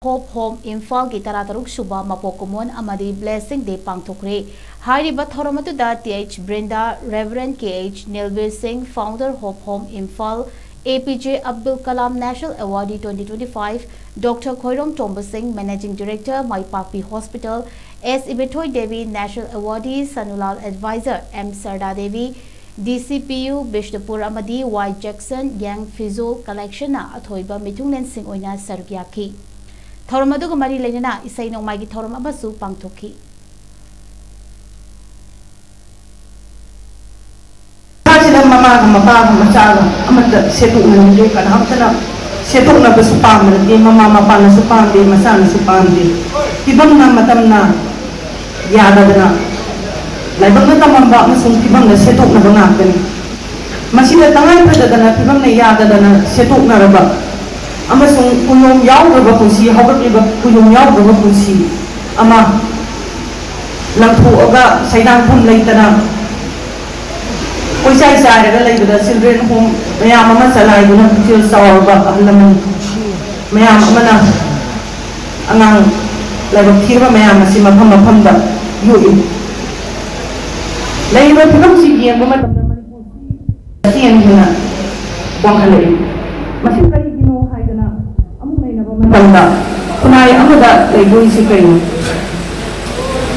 Hope Home Imphal ki tarataruk Suba Mapok Kumon Amadi Blessing Day Pangthokkhre Hairiba Thoramatuda TH Brenda Reverend KH Nilvir Singh Founder Hope Home Imphal APJ Abdul Kalam National Awardee 2025 Dr. Khoirom Tomba Singh Managing Director Maipakpi Hospital S. Ibethoi Devi National Awardee Sanulal Advisor M. Sarda Devi DCPU Bishnupur Amadi Y. Jackson Yang Fizul Collection na Athoiba Mitunglen Singh Oina Sarukyaki Thoram aduga mari leina isai nongmai gi thoram abasu pangthokhi Sila mama mapa masalah amat setuk nanti kan hamsana setuk na besupam nanti mama mapa na supam di masana supam di tibang na matam na yada na laibang na tamam ba masung tibang na setuk na bangakan masih tangan pada na tibang na yada na setuk na raba amasung kuyong yaw raba kunsi hawat iba kuyong yaw raba kunsi ama langpu aga saydang pun laita na Kuisai saya ada lagi pada children home, maya mama salai guna kecil sawal bak ahlam, maya mana angang lagi kira maya masih mapam dah, yui. Lagi berapa kamu sih yang mama tak manipur, sian guna, buang halai. Masih lagi gino hai guna, amu lagi nak mama tak, kunai amu dah lagi bui si kain.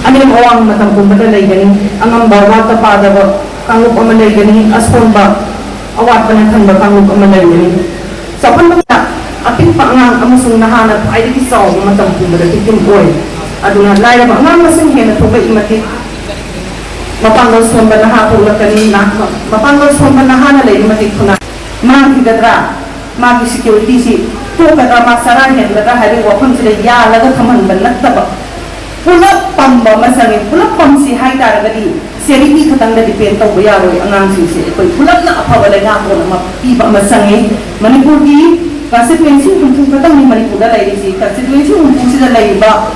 Anim orang macam pun betul lagi ni, angam bawa terpada bak. Kangup amalay gani aspon ba awat panathan ba kangup amalay gani sapan ba apik pa ngang amusung nahanap ay di saw matampu ba titim oy aduna laila ba ngang masing hena to ba imati mapanggal son ba nahapo la kanina mapanggal son ba nahana lay imati kuna mang tigadra magi security si to kadra masara hen la hari wa pun sila ya laga thaman ba nattaba pulak pamba masangin pulak pamsi hai taragadi Seriti katang na depend tau bayaro angang sisi ko pulak na apawala nga ako na mapiba masangi manipur di constituency kung katang ni manipur dalay si constituency kung sila lay ba